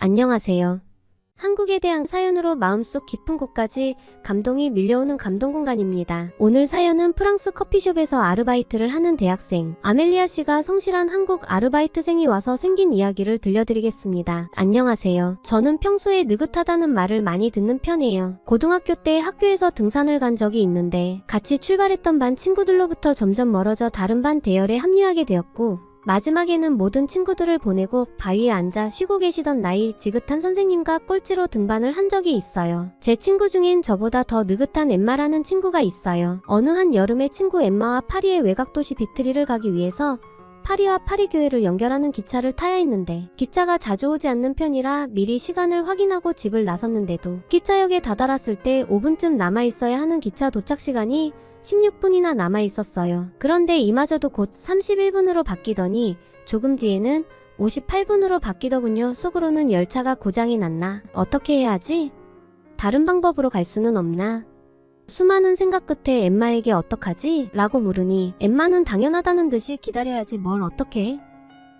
안녕하세요. 한국에 대한 사연으로 마음속 깊은 곳까지 감동이 밀려오는 감동 공간입니다. 오늘 사연은 프랑스 커피숍에서 아르바이트를 하는 대학생 아멜리아 씨가 성실한 한국 아르바이트생이 와서 생긴 이야기를 들려드리겠습니다. 안녕하세요. 저는 평소에 느긋하다는 말을 많이 듣는 편이에요. 고등학교 때 학교에서 등산을 간 적이 있는데 같이 출발했던 반 친구들로부터 점점 멀어져 다른 반 대열에 합류하게 되었고, 마지막에는 모든 친구들을 보내고 바위에 앉아 쉬고 계시던 나이 지긋한 선생님과 꼴찌로 등반을 한 적이 있어요. 제 친구 중엔 저보다 더 느긋한 엠마라는 친구가 있어요. 어느 한 여름에 친구 엠마와 파리의 외곽도시 비트리를 가기 위해서 파리와 파리교회를 연결하는 기차를 타야 했는데 기차가 자주 오지 않는 편이라 미리 시간을 확인하고 집을 나섰는데도 기차역에 다다랐을 때 5분쯤 남아있어야 하는 기차 도착 시간이 16분이나 남아있었어요. 그런데 이마저도 곧 31분으로 바뀌더니 조금 뒤에는 58분으로 바뀌더군요. 속으로는 열차가 고장이 났나? 어떻게 해야 하지? 다른 방법으로 갈 수는 없나? 수많은 생각 끝에 엠마에게 어떡하지? 라고 물으니 엠마는 당연하다는 듯이 기다려야지 뭘 어떻게 해?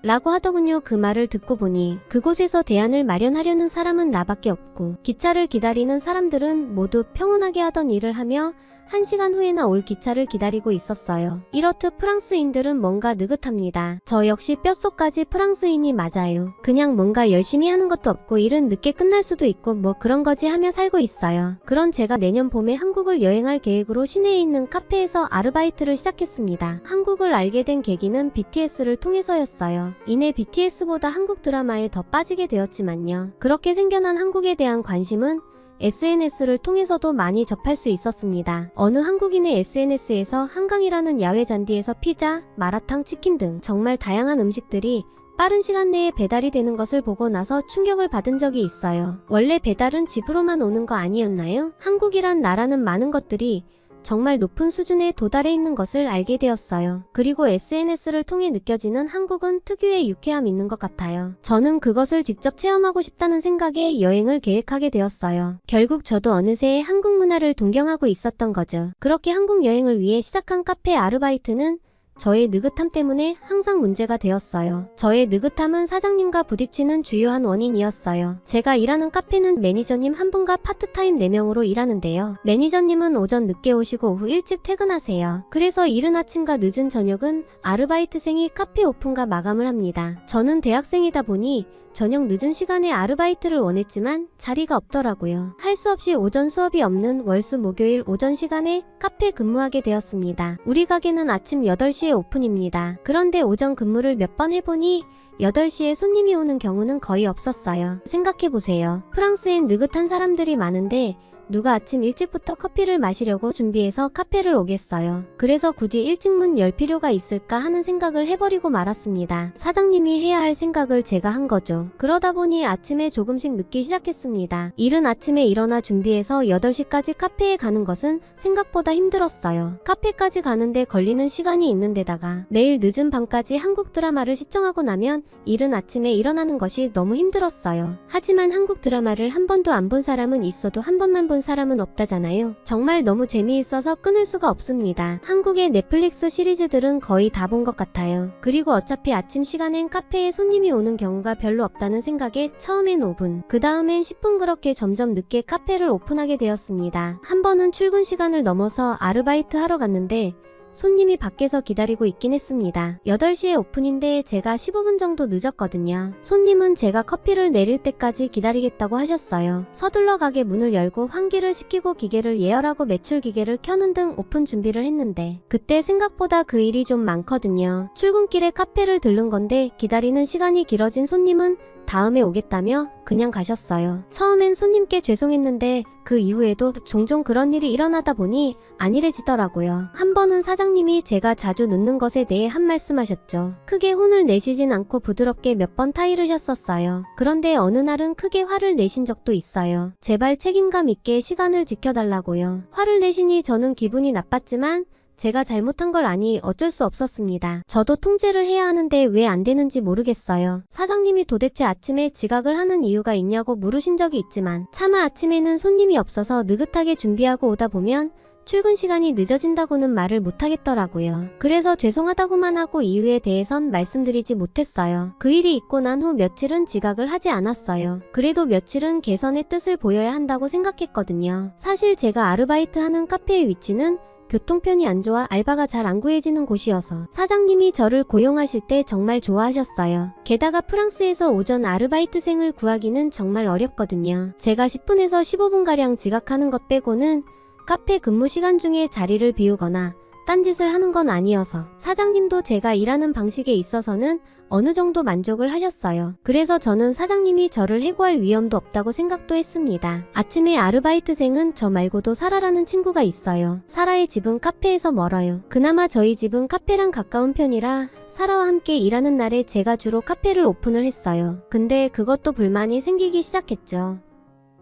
라고 하더군요. 그 말을 듣고 보니 그곳에서 대안을 마련하려는 사람은 나밖에 없고 기차를 기다리는 사람들은 모두 평온하게 하던 일을 하며 1시간 후에나 올 기차를 기다리고 있었어요. 이렇듯 프랑스인들은 뭔가 느긋합니다. 저 역시 뼛속까지 프랑스인이 맞아요. 그냥 뭔가 열심히 하는 것도 없고 일은 늦게 끝날 수도 있고 뭐 그런 거지 하며 살고 있어요. 그런 제가 내년 봄에 한국을 여행할 계획으로 시내에 있는 카페에서 아르바이트를 시작했습니다. 한국을 알게 된 계기는 BTS를 통해서였어요. 이내 BTS보다 한국 드라마에 더 빠지게 되었지만요. 그렇게 생겨난 한국에 대한 관심은 SNS를 통해서도 많이 접할 수 있었습니다. 어느 한국인의 SNS에서 한강이라는 야외 잔디에서 피자, 마라탕, 치킨 등 정말 다양한 음식들이 빠른 시간 내에 배달이 되는 것을 보고 나서 충격을 받은 적이 있어요. 원래 배달은 집으로만 오는 거 아니었나요? 한국이란 나라는 많은 것들이 정말 높은 수준에 도달해 있는 것을 알게 되었어요. 그리고 SNS를 통해 느껴지는 한국은 특유의 유쾌함이 있는 것 같아요. 저는 그것을 직접 체험하고 싶다는 생각에 여행을 계획하게 되었어요. 결국 저도 어느새 한국 문화를 동경하고 있었던 거죠. 그렇게 한국 여행을 위해 시작한 카페 아르바이트는 저의 느긋함 때문에 항상 문제가 되었어요. 저의 느긋함은 사장님과 부딪히는 주요한 원인이었어요. 제가 일하는 카페는 매니저님 한 분과 파트타임 4명으로 일하는데요. 매니저님은 오전 늦게 오시고 오후 일찍 퇴근하세요. 그래서 이른 아침과 늦은 저녁은 아르바이트생이 카페 오픈과 마감을 합니다. 저는 대학생이다 보니 저녁 늦은 시간에 아르바이트를 원했지만 자리가 없더라고요. 할 수 없이 오전 수업이 없는 월수 목요일 오전 시간에 카페 근무하게 되었습니다. 우리 가게는 아침 8시에 오픈입니다. 그런데 오전 근무를 몇 번 해보니 8시에 손님이 오는 경우는 거의 없었어요. 생각해보세요. 프랑스엔 느긋한 사람들이 많은데 누가 아침 일찍부터 커피를 마시려고 준비해서 카페를 오겠어요. 그래서 굳이 일찍 문 열 필요가 있을까 하는 생각을 해버리고 말았습니다. 사장님이 해야 할 생각을 제가 한 거죠. 그러다 보니 아침에 조금씩 늦기 시작했습니다. 이른 아침에 일어나 준비해서 8시까지 카페에 가는 것은 생각보다 힘들었어요. 카페까지 가는데 걸리는 시간이 있는데다가 매일 늦은 밤까지 한국 드라마를 시청하고 나면 이른 아침에 일어나는 것이 너무 힘들었어요. 하지만 한국 드라마를 한 번도 안 본 사람은 있어도 한 번만 본 사람은 없다잖아요. 정말 너무 재미있어서 끊을 수가 없습니다. 한국의 넷플릭스 시리즈들은 거의 다 본 것 같아요. 그리고 어차피 아침 시간엔 카페에 손님이 오는 경우가 별로 없다는 생각에 처음엔 5분, 그 다음엔 10분 그렇게 점점 늦게 카페를 오픈하게 되었습니다. 한 번은 출근 시간을 넘어서 아르바이트 하러 갔는데 손님이 밖에서 기다리고 있긴 했습니다. 8시에 오픈인데 제가 15분 정도 늦었거든요. 손님은 제가 커피를 내릴 때까지 기다리겠다고 하셨어요. 서둘러 가게 문을 열고 환기를 시키고 기계를 예열하고 매출 기계를 켜는 등 오픈 준비를 했는데 그때 생각보다 그 일이 좀 많거든요. 출근길에 카페를 들른 건데 기다리는 시간이 길어진 손님은 다음에 오겠다며 그냥 가셨어요. 처음엔 손님께 죄송했는데 그 이후에도 종종 그런 일이 일어나다 보니 안일해지더라고요. 한 번은 사장님이 제가 자주 늦는 것에 대해 한 말씀 하셨죠. 크게 혼을 내시진 않고 부드럽게 몇 번 타이르셨었어요. 그런데 어느 날은 크게 화를 내신 적도 있어요. 제발 책임감 있게 시간을 지켜달라고요. 화를 내시니 저는 기분이 나빴지만 제가 잘못한 걸 아니 어쩔 수 없었습니다. 저도 통제를 해야 하는데 왜 안 되는지 모르겠어요. 사장님이 도대체 아침에 지각을 하는 이유가 있냐고 물으신 적이 있지만 차마 아침에는 손님이 없어서 느긋하게 준비하고 오다 보면 출근 시간이 늦어진다고는 말을 못하겠더라고요. 그래서 죄송하다고만 하고 이유에 대해선 말씀드리지 못했어요. 그 일이 있고 난 후 며칠은 지각을 하지 않았어요. 그래도 며칠은 개선의 뜻을 보여야 한다고 생각했거든요. 사실 제가 아르바이트 하는 카페의 위치는 교통편이 안 좋아 알바가 잘 안 구해지는 곳이어서 사장님이 저를 고용하실 때 정말 좋아하셨어요. 게다가 프랑스에서 오전 아르바이트생을 구하기는 정말 어렵거든요. 제가 10분에서 15분가량 지각하는 것 빼고는 카페 근무 시간 중에 자리를 비우거나 딴짓을 하는 건 아니어서 사장님도 제가 일하는 방식에 있어서는 어느 정도 만족을 하셨어요. 그래서 저는 사장님이 저를 해고할 위험도 없다고 생각도 했습니다. 아침에 아르바이트생은 저 말고도 사라라는 친구가 있어요. 사라의 집은 카페에서 멀어요. 그나마 저희 집은 카페랑 가까운 편이라 사라와 함께 일하는 날에 제가 주로 카페를 오픈을 했어요. 근데 그것도 불만이 생기기 시작했죠.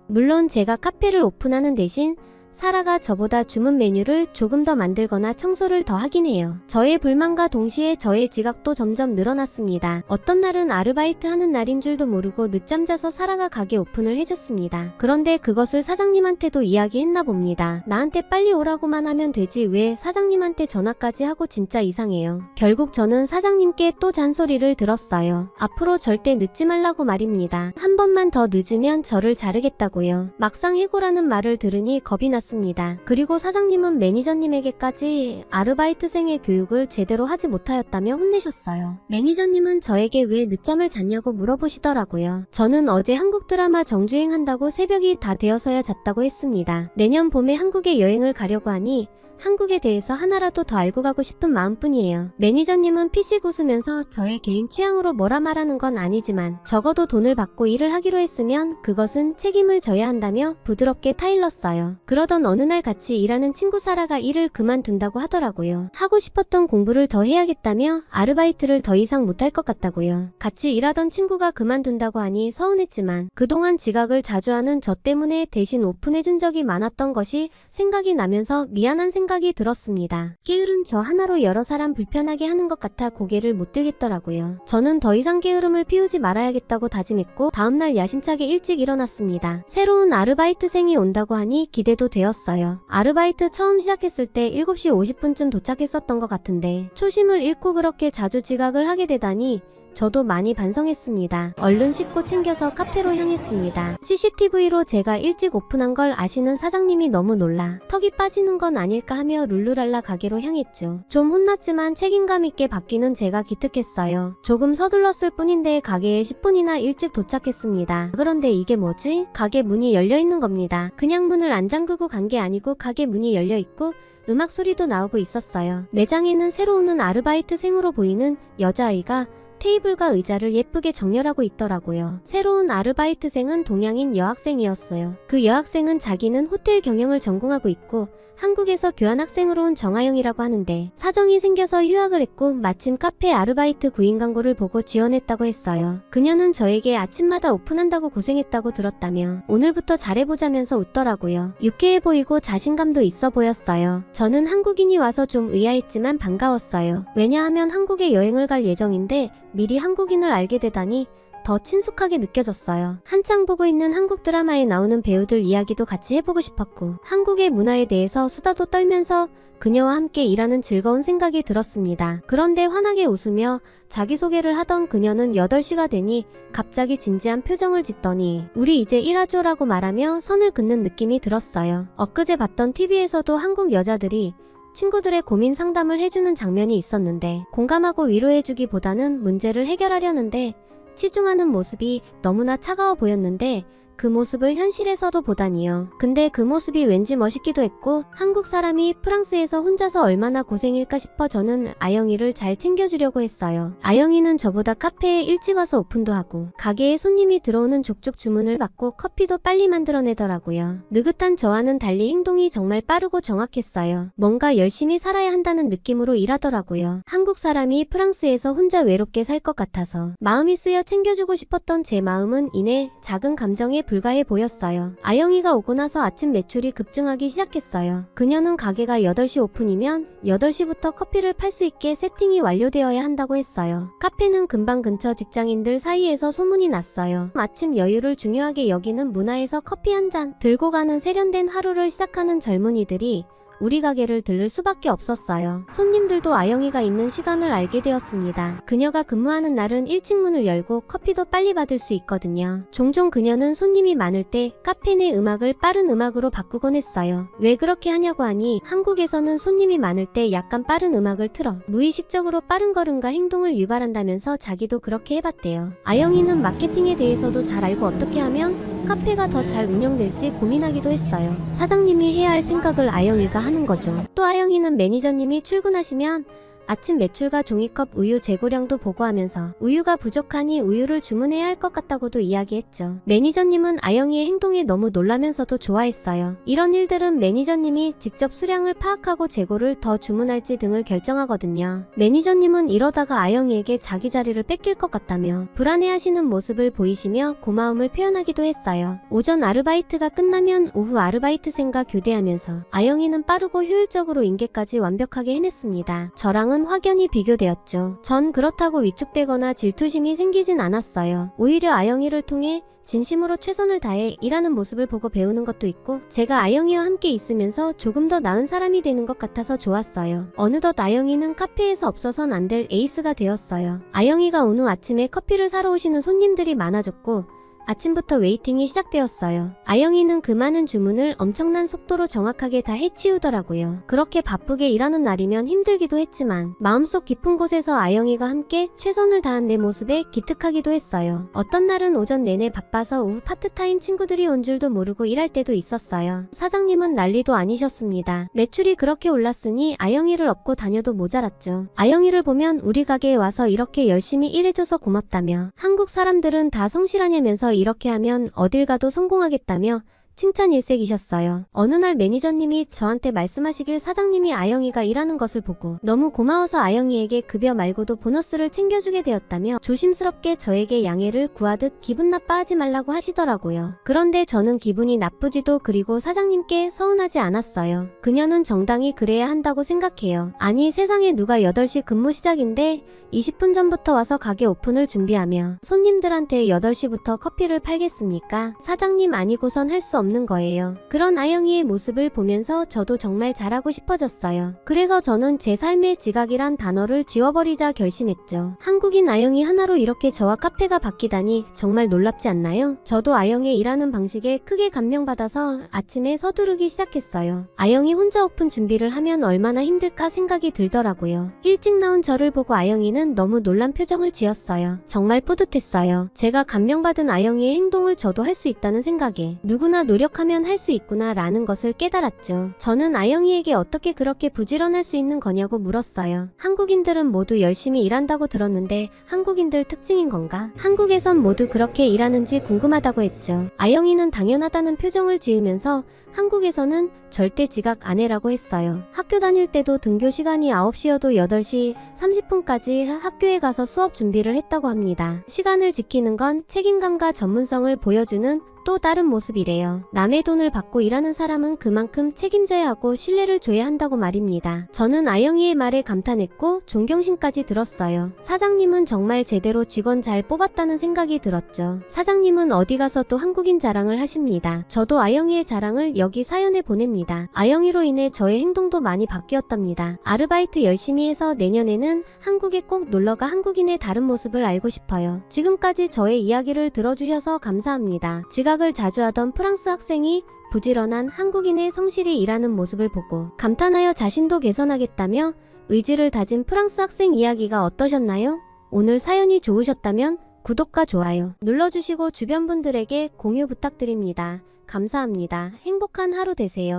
물론 제가 카페를 오픈하는 대신 사라가 저보다 주문 메뉴를 조금 더 만들거나 청소를 더 하긴 해요. 저의 불만과 동시에 저의 지각도 점점 늘어났습니다. 어떤 날은 아르바이트 하는 날인 줄도 모르고 늦잠 자서 사라가 가게 오픈을 해줬습니다. 그런데 그것을 사장님한테도 이야기했나 봅니다. 나한테 빨리 오라고만 하면 되지 왜 사장님한테 전화까지 하고 진짜 이상해요. 결국 저는 사장님께 또 잔소리를 들었어요. 앞으로 절대 늦지 말라고 말입니다. 한 번만 더 늦으면 저를 자르겠다고요. 막상 해고라는 말을 들으니 겁이 났습니다. 그리고 사장님은 매니저님에게까지 아르바이트생의 교육을 제대로 하지 못하였다며 혼내셨어요. 매니저님은 저에게 왜 늦잠을 잤냐고 물어보시더라고요. 저는 어제 한국 드라마 정주행한다고 새벽이 다 되어서야 잤다고 했습니다. 내년 봄에 한국에 여행을 가려고 하니 한국에 대해서 하나라도 더 알고 가고 싶은 마음뿐이에요. 매니저님은 피식 웃으면서 저의 개인 취향으로 뭐라 말하는 건 아니지만 적어도 돈을 받고 일을 하기로 했으면 그것은 책임을 져야 한다며 부드럽게 타일렀어요. 그러던 어느 날 같이 일하는 친구 사라가 일을 그만둔다고 하더라고요. 하고 싶었던 공부를 더 해야겠다며 아르바이트를 더 이상 못할 것 같다고요. 같이 일하던 친구가 그만둔다고 하니 서운했지만 그동안 지각을 자주 하는 저 때문에 대신 오픈해준 적이 많았던 것이 생각이 나면서 미안한 생각이 들었습니다. 게으른 저 하나로 여러 사람 불편하게 하는 것 같아 고개를 못 들겠더라고요. 저는 더 이상 게으름을 피우지 말아야겠다고 다짐했고 다음날 야심차게 일찍 일어났습니다. 새로운 아르바이트생이 온다고 하니 기대도 되었어요. 아르바이트 처음 시작했을 때 7시 50분쯤 도착했었던 것 같은데 초심을 잃고 그렇게 자주 지각을 하게 되다니 저도 많이 반성했습니다. 얼른 씻고 챙겨서 카페로 향했습니다. CCTV로 제가 일찍 오픈한 걸 아시는 사장님이 너무 놀라 턱이 빠지는 건 아닐까 하며 룰루랄라 가게로 향했죠. 좀 혼났지만 책임감 있게 받기는 제가 기특했어요. 조금 서둘렀을 뿐인데 가게에 10분이나 일찍 도착했습니다. 그런데 이게 뭐지? 가게 문이 열려있는 겁니다. 그냥 문을 안 잠그고 간 게 아니고 가게 문이 열려있고 음악 소리도 나오고 있었어요. 매장에는 새로 오는 아르바이트생으로 보이는 여자아이가 테이블과 의자를 예쁘게 정렬하고 있더라고요. 새로운 아르바이트생은 동양인 여학생이었어요. 그 여학생은 자기는 호텔 경영을 전공하고 있고 한국에서 교환학생으로 온 정아영이라고 하는데 사정이 생겨서 휴학을 했고 마침 카페 아르바이트 구인 광고를 보고 지원했다고 했어요. 그녀는 저에게 아침마다 오픈한다고 고생했다고 들었다며 오늘부터 잘해보자면서 웃더라고요. 유쾌해 보이고 자신감도 있어 보였어요. 저는 한국인이 와서 좀 의아했지만 반가웠어요. 왜냐하면 한국에 여행을 갈 예정인데 미리 한국인을 알게 되다니 더 친숙하게 느껴졌어요. 한창 보고 있는 한국 드라마에 나오는 배우들 이야기도 같이 해보고 싶었고 한국의 문화에 대해서 수다도 떨면서 그녀와 함께 일하는 즐거운 생각이 들었습니다. 그런데 환하게 웃으며 자기소개를 하던 그녀는 8시가 되니 갑자기 진지한 표정을 짓더니 우리 이제 일하죠 라고 말하며 선을 긋는 느낌이 들었어요. 엊그제 봤던 TV에서도 한국 여자들이 친구들의 고민 상담을 해주는 장면이 있었는데 공감하고 위로해주기보다는 문제를 해결하려는데 치중하는 모습이 너무나 차가워 보였는데 그 모습을 현실에서도 보다니요. 근데 그 모습이 왠지 멋있기도 했고 한국 사람이 프랑스에서 혼자서 얼마나 고생일까 싶어 저는 아영이를 잘 챙겨주려고 했어요. 아영이는 저보다 카페에 일찍 와서 오픈도 하고 가게에 손님이 들어오는 족족 주문을 받고 커피도 빨리 만들어내더라고요. 느긋한 저와는 달리 행동이 정말 빠르고 정확했어요. 뭔가 열심히 살아야 한다는 느낌으로 일하더라고요. 한국 사람이 프랑스에서 혼자 외롭게 살 것 같아서 마음이 쓰여 챙겨주고 싶었던 제 마음은 이내 작은 감정에 불과해 보였어요. 아영이가 오고 나서 아침 매출이 급증하기 시작했어요. 그녀는 가게가 8시 오픈이면 8시부터 커피를 팔 수 있게 세팅이 완료되어야 한다고 했어요. 카페는 금방 근처 직장인들 사이에서 소문이 났어요. 아침 여유를 중요하게 여기는 문화에서 커피 한 잔 들고 가는 세련된 하루를 시작하는 젊은이들이 우리 가게를 들를 수밖에 없었어요. 손님들도 아영이가 있는 시간을 알게 되었습니다. 그녀가 근무하는 날은 일찍 문을 열고 커피도 빨리 받을 수 있거든요. 종종 그녀는 손님이 많을 때 카페 내 음악을 빠른 음악으로 바꾸곤 했어요. 왜 그렇게 하냐고 하니 한국에서는 손님이 많을 때 약간 빠른 음악을 틀어 무의식적으로 빠른 걸음과 행동을 유발한다면서 자기도 그렇게 해봤대요. 아영이는 마케팅에 대해서도 잘 알고 어떻게 하면 카페가 더 잘 운영될지 고민하기도 했어요. 사장님이 해야 할 생각을 아영이가 하는 거죠. 또 아영이는 매니저님이 출근하시면 아침 매출과 종이컵 우유 재고량도 보고하면서 우유가 부족하니 우유를 주문해야 할 것 같다고도 이야기했죠. 매니저님은 아영이의 행동에 너무 놀라면서도 좋아했어요. 이런 일들은 매니저님이 직접 수량을 파악하고 재고를 더 주문할지 등을 결정하거든요. 매니저님은 이러다가 아영이에게 자기 자리를 뺏길 것 같다며 불안해하시는 모습을 보이시며 고마움을 표현하기도 했어요. 오전 아르바이트가 끝나면 오후 아르바이트생과 교대하면서 아영이는 빠르고 효율적으로 인계까지 완벽하게 해냈습니다. 저랑은 확연히 비교되었죠. 전 그렇다고 위축되거나 질투심이 생기진 않았어요. 오히려 아영이를 통해 진심으로 최선을 다해 일하는 모습을 보고 배우는 것도 있고 제가 아영이와 함께 있으면서 조금 더 나은 사람이 되는 것 같아서 좋았어요. 어느덧 아영이는 카페에서 없어선 안 될 에이스가 되었어요. 아영이가 온 후 아침에 커피를 사러 오시는 손님들이 많아졌고 아침부터 웨이팅이 시작되었어요. 아영이는 그 많은 주문을 엄청난 속도로 정확하게 다 해치우더라고요. 그렇게 바쁘게 일하는 날이면 힘들기도 했지만 마음속 깊은 곳에서 아영이가 함께 최선을 다한 내 모습에 기특하기도 했어요. 어떤 날은 오전 내내 바빠서 오후 파트타임 친구들이 온 줄도 모르고 일할 때도 있었어요. 사장님은 난리도 아니셨습니다. 매출이 그렇게 올랐으니 아영이를 업고 다녀도 모자랐죠. 아영이를 보면 우리 가게에 와서 이렇게 열심히 일해줘서 고맙다며 한국 사람들은 다 성실하냐면서 이렇게 하면 어딜 가도 성공하겠다며 칭찬 일색이셨어요. 어느 날 매니저님이 저한테 말씀하시길 사장님이 아영이가 일하는 것을 보고 너무 고마워서 아영이에게 급여 말고도 보너스를 챙겨주게 되었다며 조심스럽게 저에게 양해를 구하듯 기분 나빠하지 말라고 하시더라고요. 그런데 저는 기분이 나쁘지도 그리고 사장님께 서운하지 않았어요. 그녀는 정당히 그래야 한다고 생각해요. 아니 세상에 누가 8시 근무 시작인데 20분 전부터 와서 가게 오픈을 준비하며 손님들한테 8시부터 커피를 팔겠습니까? 사장님 아니고선 할 수 없는 거예요. 그런 아영이의 모습을 보면서 저도 정말 잘하고 싶어졌어요. 그래서 저는 제 삶의 지각이란 단어를 지워버리자 결심했죠. 한국인 아영이 하나로 이렇게 저와 카페가 바뀌다니 정말 놀랍지 않나요? 저도 아영의 일하는 방식에 크게 감명받아서 아침에 서두르기 시작했어요. 아영이 혼자 오픈 준비를 하면 얼마나 힘들까 생각이 들더라고요. 일찍 나온 저를 보고 아영이는 너무 놀란 표정을 지었어요. 정말 뿌듯했어요. 제가 감명받은 아영이의 행동을 저도 할 수 있다는 생각에 누구나 노력하면 할 수 있구나 라는 것을 깨달았죠. 저는 아영이에게 어떻게 그렇게 부지런할 수 있는 거냐고 물었어요. 한국인들은 모두 열심히 일한다고 들었는데 한국인들 특징인 건가? 한국에선 모두 그렇게 일하는지 궁금하다고 했죠. 아영이는 당연하다는 표정을 지으면서 한국에서는 절대 지각 안 해라고 했어요. 학교 다닐 때도 등교 시간이 9시여도 8시 30분까지 학교에 가서 수업 준비를 했다고 합니다. 시간을 지키는 건 책임감과 전문성을 보여주는 또 다른 모습이래요. 남의 돈을 받고 일하는 사람은 그만큼 책임져야 하고 신뢰를 줘야 한다고 말입니다. 저는 아영이의 말에 감탄했고 존경심까지 들었어요. 사장님은 정말 제대로 직원 잘 뽑았다는 생각이 들었죠. 사장님은 어디 가서 또 한국인 자랑을 하십니다. 저도 아영이의 자랑을 여기 사연에 보냅니다. 아영이로 인해 저의 행동도 많이 바뀌었답니다. 아르바이트 열심히 해서 내년에는 한국에 꼭 놀러가 한국인의 다른 모습을 알고 싶어요. 지금까지 저의 이야기를 들어주셔서 감사합니다. 지각을 자주 하던 프랑스 학생이 부지런한 한국인의 성실히 일하는 모습을 보고 감탄하여 자신도 개선하겠다며 의지를 다진 프랑스 학생 이야기가 어떠셨나요? 오늘 사연이 좋으셨다면 구독과 좋아요 눌러주시고 주변 분들에게 공유 부탁드립니다. 감사합니다. 행복한 하루 되세요.